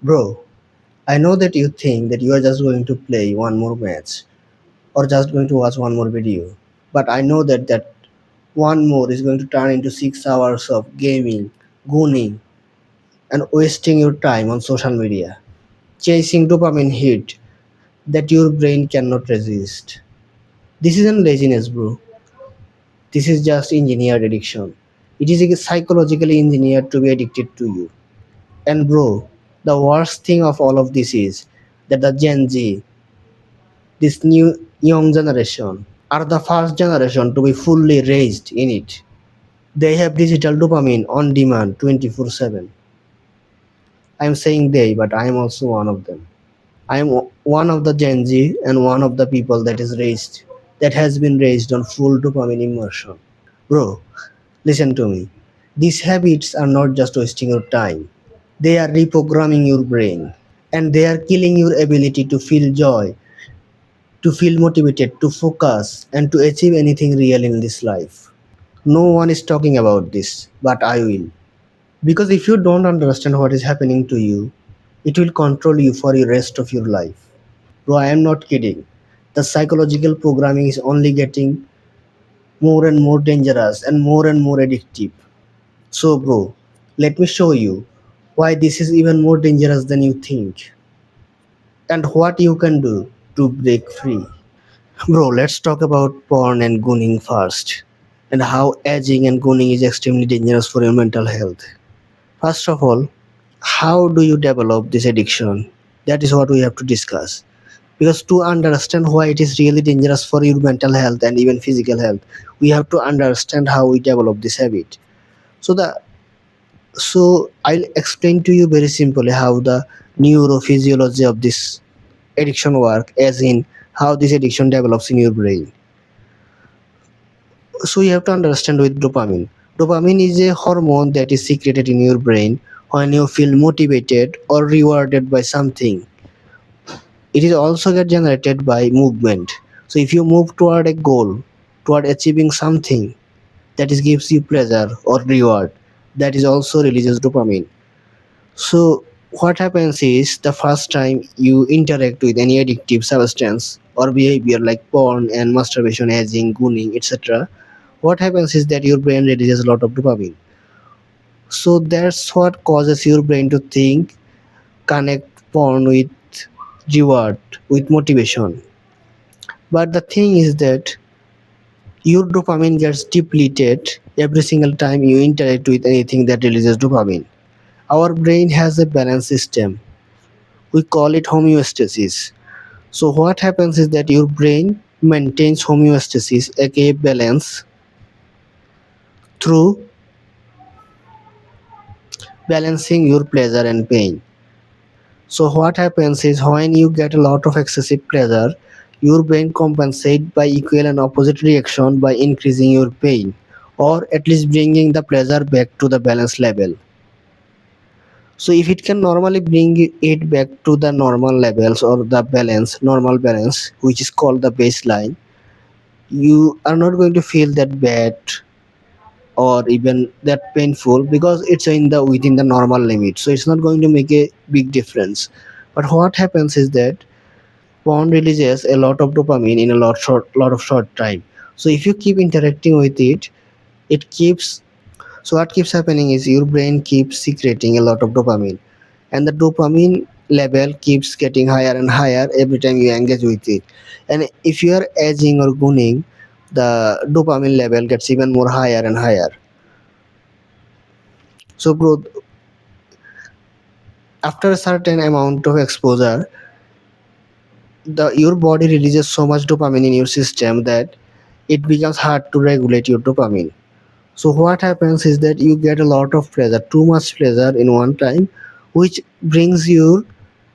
Bro, I know that you think that you are just going to play one more match or just going to watch one more video. But I know that one more is going to turn into 6 hours of gaming, gooning, and wasting your time on social media, chasing dopamine hit that your brain cannot resist. This isn't laziness, bro. This is just engineered addiction. It is psychologically engineered to be addicted to you. And bro, the worst thing of all of this is that the Gen Z, this new young generation, are the first generation to be fully raised in it. They have digital dopamine on demand 24/7. I am saying they, but I am also one of them. I am one of the Gen Z and one of the people that has been raised on full dopamine immersion. Bro, listen to me. These habits are not just wasting your time. They are reprogramming your brain and they are killing your ability to feel joy, to feel motivated, to focus, and to achieve anything real in this life. No one is talking about this, but I will. Because if you don't understand what is happening to you, it will control you for the rest of your life. Bro, I am not kidding. The psychological programming is only getting more and more dangerous and more addictive. So, bro, let me show you why this is even more dangerous than you think and what you can do to break free. Bro, let's talk about porn and gooning first and how aging and gooning is extremely dangerous for your mental health. First of all, how do you develop this addiction? That is what we have to discuss. Because to understand why it is really dangerous for your mental health and even physical health, we have to understand how we develop this habit. So the so I'll explain to you very simply how the neurophysiology of this addiction work, as in how this addiction develops in your brain. So you have to understand with dopamine. Dopamine is a hormone that is secreted in your brain when you feel motivated or rewarded by something. It is also get generated by movement. So if you move toward a goal, toward achieving something that is gives you pleasure or reward, that is also releases dopamine. So what happens is the first time you interact with any addictive substance or behavior like porn and masturbation, aging, gooning, etc., what happens is that your brain releases a lot of dopamine. So that's what causes your brain to think, connect porn with reward, with motivation. But the thing is that your dopamine gets depleted every single time you interact with anything that releases dopamine. Our brain has a balance system. We call it homeostasis. So what happens is that your brain maintains homeostasis, aka balance, through balancing your pleasure and pain. So what happens is when you get a lot of excessive pleasure, your brain compensates by equal and opposite reaction by increasing your pain or at least bringing the pleasure back to the balance level. So if it can normally bring it back to the normal levels or the balance, normal balance, which is called the baseline, you are not going to feel that bad or even that painful because it's in the within the normal limit. So it's not going to make a big difference. But what happens is that porn releases a lot of dopamine in a lot of short time. So if you keep interacting with it, it keeps so what keeps happening is your brain keeps secreting a lot of dopamine and the dopamine level keeps getting higher and higher every time you engage with it. And if you are aging or gooning, the dopamine level gets even more higher and higher. So bro, after a certain amount of exposure, the your body releases so much dopamine in your system that it becomes hard to regulate your dopamine. So what happens is that you get a lot of pleasure, too much pleasure in one time, which brings your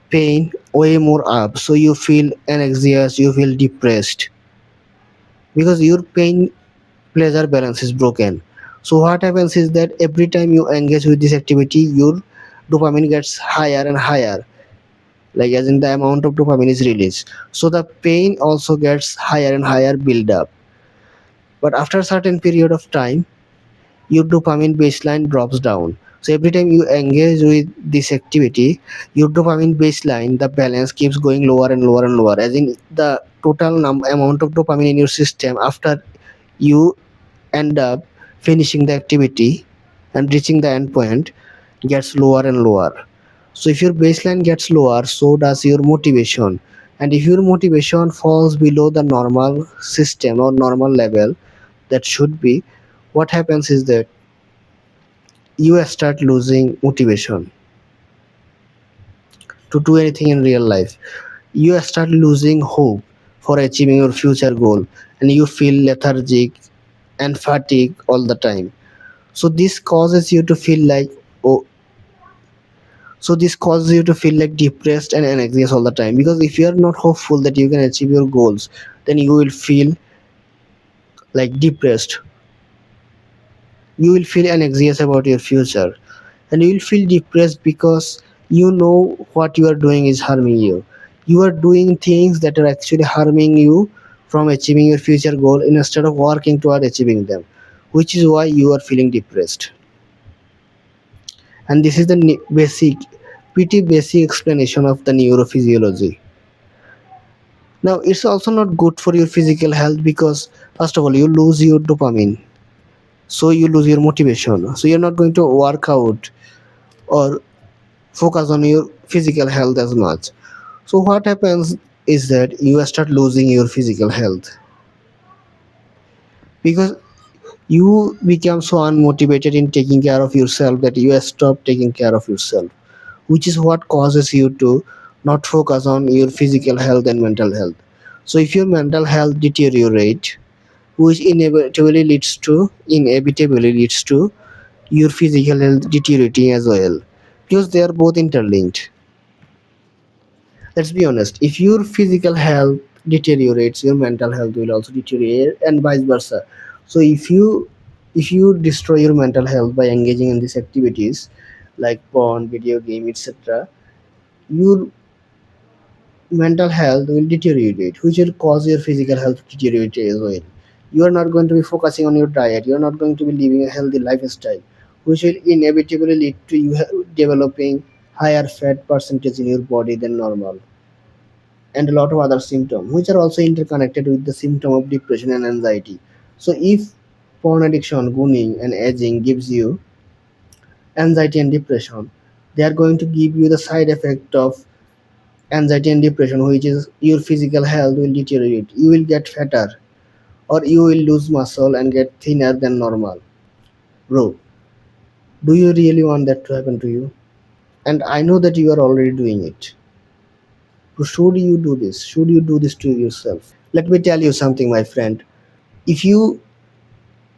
pain way more up. So you feel anxious, you feel depressed because your pain pleasure balance is broken. So what happens is that every time you engage with this activity, your dopamine gets higher and higher, like as in the amount of dopamine is released. So the pain also gets higher and higher build up. But after a certain period of time, your dopamine baseline drops down. So every time you engage with this activity, your dopamine baseline, the balance keeps going lower and lower and lower. As in the total amount of dopamine in your system after you end up finishing the activity and reaching the end point gets lower and lower. So if your baseline gets lower, so does your motivation. And if your motivation falls below the normal system or normal level that should be, what happens is that you start losing motivation to do anything in real life. You start losing hope for achieving your future goal, and you feel lethargic and fatigue all the time. So this causes you to feel like oh so this causes you to feel like depressed and anxious all the time, because if you are not hopeful that you can achieve your goals, then you will feel like depressed, you will feel anxious about your future, and you will feel depressed because you know what you are doing is harming you. You are doing things that are actually harming you from achieving your future goal instead of working toward achieving them, which is why you are feeling depressed. And this is the basic, pretty basic explanation of the neurophysiology. Now, it's also not good for your physical health because, first of all, you lose your dopamine, so you lose your motivation. So, you're not going to work out or focus on your physical health as much. So, what happens is that you start losing your physical health because you become so unmotivated in taking care of yourself that you stop taking care of yourself, which is what causes you to not focus on your physical health and mental health. So, if your mental health deteriorate, which inevitably leads to your physical health deteriorating as well, because they are both interlinked. Let's be honest, if your physical health deteriorates, your mental health will also deteriorate, and vice versa. So if you destroy your mental health by engaging in these activities like porn, video game, etc., your mental health will deteriorate, which will cause your physical health to deteriorate as well. You are not going to be focusing on your diet. You are not going to be living a healthy lifestyle, which will inevitably lead to you developing higher fat percentage in your body than normal, and a lot of other symptoms, which are also interconnected with the symptom of depression and anxiety. So, if porn addiction, gooning, and aging gives you anxiety and depression, they are going to give you the side effect of anxiety and depression, which is your physical health will deteriorate. You will get fatter, or you will lose muscle and get thinner than normal. Bro, do you really want that to happen to you? And I know that you are already doing it. So should you do this? Should you do this to yourself? Let me tell you something, my friend. If you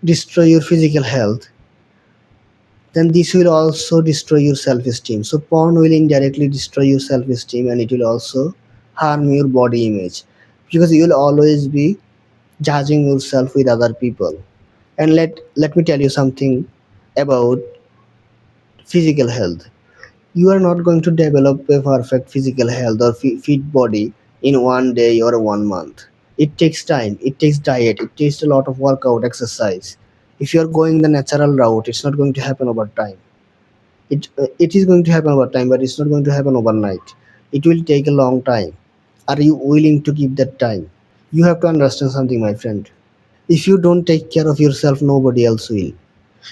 destroy your physical health, then this will also destroy your self-esteem. So porn will indirectly destroy your self-esteem, and it will also harm your body image, because you will always be judging yourself with other people. And let me tell you something about physical health. You are not going to develop a perfect physical health or fit body in one day or 1 month. It takes time, it takes diet, it takes a lot of workout, exercise. If you are going the natural route, it's not going to happen over time. It is going to happen over time, but it's not going to happen overnight. It will take a long time. Are you willing to give that time? You have to understand something, my friend. If you don't take care of yourself, nobody else will.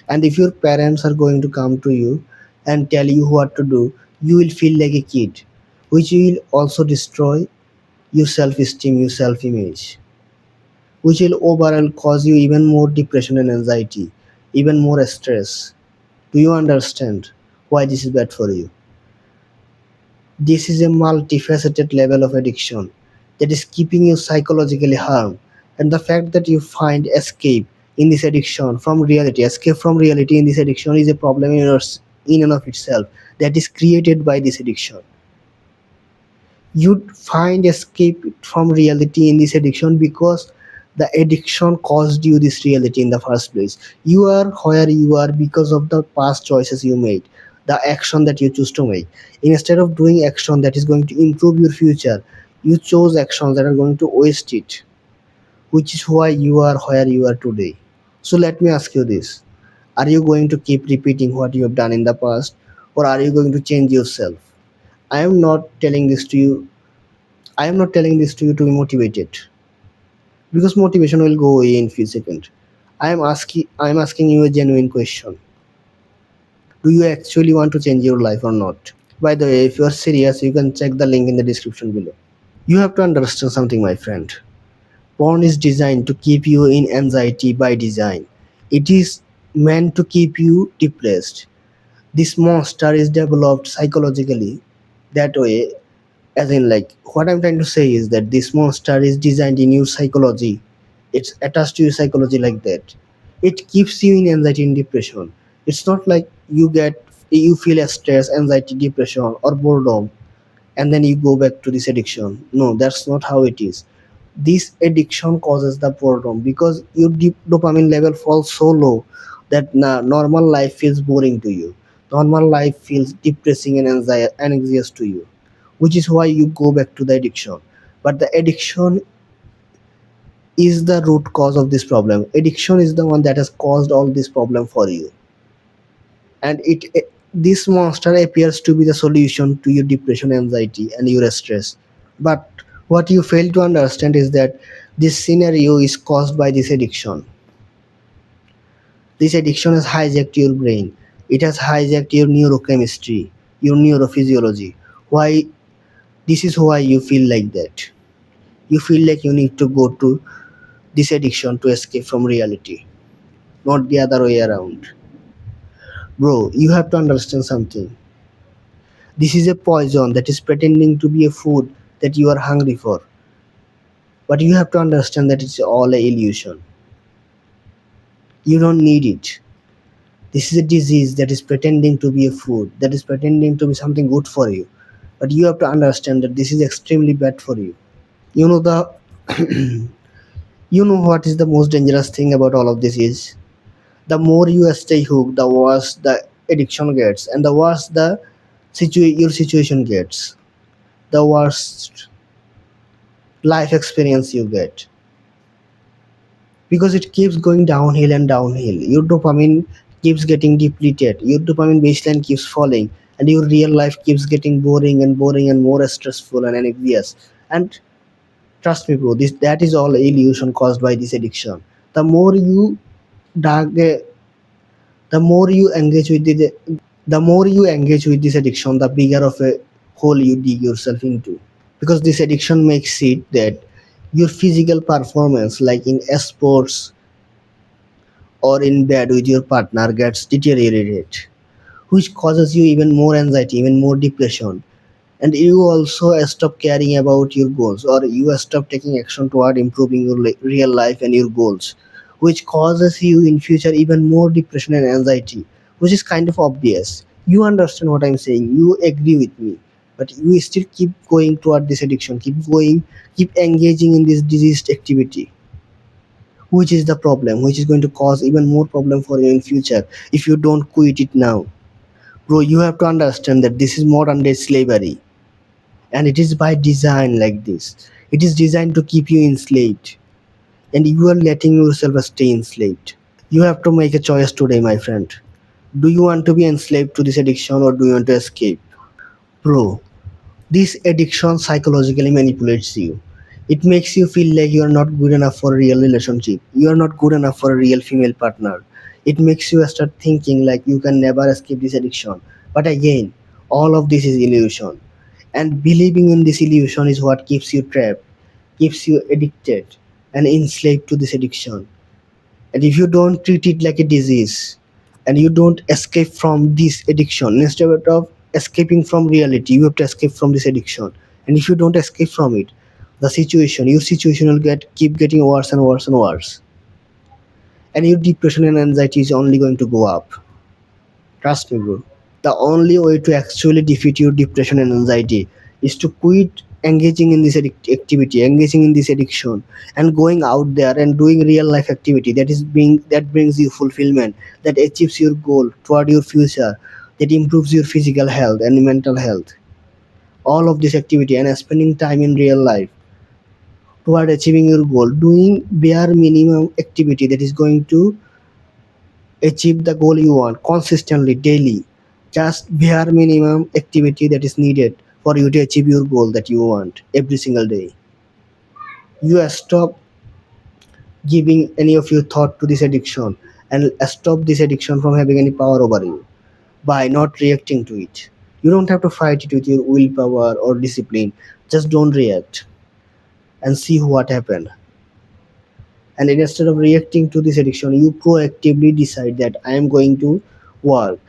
And if your parents are going to come to you and tell you what to do, you will feel like a kid, which will also destroy your self-esteem, your self-image, which will overall cause you even more depression and anxiety, even more stress. Do you understand why this is bad for you? This is a multifaceted level of addiction that is keeping you psychologically harmed. And the fact that you find escape in this addiction from reality, escape from reality in this addiction is a problem in and of itself, that is created by this addiction. You find escape from reality in this addiction because the addiction caused you this reality in the first place. You are where you are because of the past choices you made, the action that you choose to make. Instead of doing action that is going to improve your future, you chose actions that are going to waste it, which is why you are where you are today. So let me ask you this. Are you going to keep repeating what you have done in the past, or are you going to change yourself? I am not telling this to you. I am not telling this to you to be motivated, because motivation will go away in few seconds. I am asking you a genuine question. Do you actually want to change your life or not? By the way, if you are serious, you can check the link in the description below. You have to understand something, my friend. Porn is designed to keep you in anxiety by design. It is meant to keep you depressed. This monster is developed psychologically that way, as in, like, what I'm trying to say is that this monster is designed in your psychology. It's attached to your psychology like that. It keeps you in anxiety and depression. It's not like you feel a stress, anxiety, depression, or boredom, and then you go back to this addiction. No, that's not how it is. This addiction causes the boredom because your dopamine level falls so low that normal life feels boring to you. Normal life feels depressing and anxious to you, which is why you go back to the addiction. But the addiction is the root cause of this problem. Addiction is the one that has caused all this problem for you, and this monster appears to be the solution to your depression, anxiety, and your stress. But what you fail to understand is that this scenario is caused by this addiction. This addiction has hijacked your brain. It has hijacked your neurochemistry, your neurophysiology. Why? This is why you feel like that. You feel like you need to go to this addiction to escape from reality, not the other way around. Bro, you have to understand something. This is a poison that is pretending to be a food that you are hungry for. But you have to understand that it's all a illusion. You don't need it. This is a disease that is pretending to be a food, that is pretending to be something good for you. But you have to understand that this is extremely bad for you. You know the you know what is the most dangerous thing about all of this is, the more you stay hooked, the worse the addiction gets, and the worse the your situation gets, the worse life experience you get, because it keeps going downhill and downhill. Your dopamine keeps getting depleted, your dopamine baseline keeps falling, and your real life keeps getting boring and more stressful and anxious. And trust me, bro, this that is all illusion caused by this addiction. The more you dark, the more you engage with the more you engage with this addiction, the bigger of a hole you dig yourself into. Because this addiction makes it that your physical performance, like in sports or in bed with your partner, gets deteriorated, which causes you even more anxiety, even more depression. And you also stop caring about your goals, or you stop taking action toward improving your real life and your goals, which causes you in future even more depression and anxiety, which is kind of obvious. You understand what I'm saying, you agree with me, but you still keep going toward this addiction, keep going, keep engaging in this diseased activity, which is the problem, which is going to cause even more problem for you in future if you don't quit it now. Bro, you have to understand that this is modern day slavery, and it is by design like this. It is designed to keep you enslaved, and you are letting yourself stay enslaved. You have to make a choice today, my friend. Do you want to be enslaved to this addiction, or do you want to escape? Bro, this addiction psychologically manipulates you. It makes you feel like you are not good enough for a real relationship. You are not good enough for a real female partner. It makes you start thinking like you can never escape this addiction. But again, all of this is illusion. And believing in this illusion is what keeps you trapped, keeps you addicted, and enslaved to this addiction. And if you don't treat it like a disease, and you don't escape from this addiction, instead of escaping from reality, you have to escape from this addiction. And if you don't escape from it, your situation will keep getting worse and worse and worse, and your depression and anxiety is only going to go up. Trust me, bro. The only way to actually defeat your depression and anxiety is to quit engaging in this activity, engaging in this addiction, and going out there and doing real life activity that brings you fulfillment, that achieves your goal toward your future, that improves your physical health and mental health. All of this activity and spending time in real life toward achieving your goal, doing bare minimum activity that is going to Achieve the goal you want consistently, daily. Just bare minimum activity that is needed for you to achieve your goal that you want every single day. You stop giving any of your thought to this addiction and stop this addiction from having any power over you by not reacting to it. You don't have to fight it with your willpower or discipline. Just don't react and see what happened. And instead of reacting to this addiction, you proactively decide that I am going to work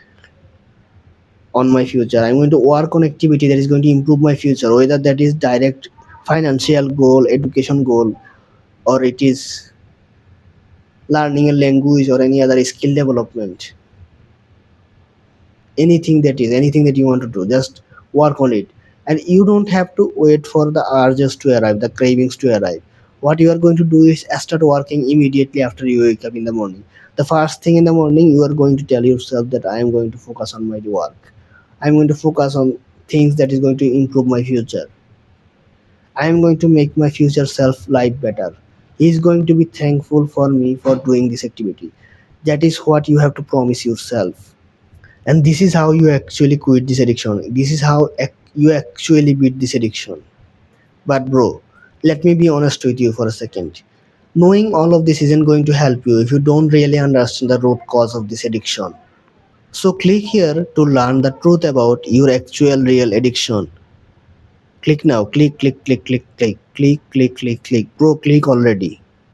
on my future. I'm going to work on activity that is going to improve my future, whether that is direct financial goal, education goal, or it is learning a language or any other skill development. Anything that you want to do, just work on it. And you don't have to wait for the urges to arrive, the cravings to arrive. What you are going to do is start working immediately after you wake up in the morning. The first thing in the morning, you are going to tell yourself that I am going to focus on my work. I'm going to focus on things that is going to improve my future. I am going to make my future self life better. He is going to be thankful for me for doing this activity. That is what you have to promise yourself. And this is how you actually quit this addiction. This is how you actually beat this addiction. But bro, let me be honest with you for a second. Knowing all of this isn't going to help you if you don't really understand the root cause of this addiction. So click here to learn the truth about your actual real addiction. Click now. Click, click, click, click, click, click, click, click, click. Bro, click already.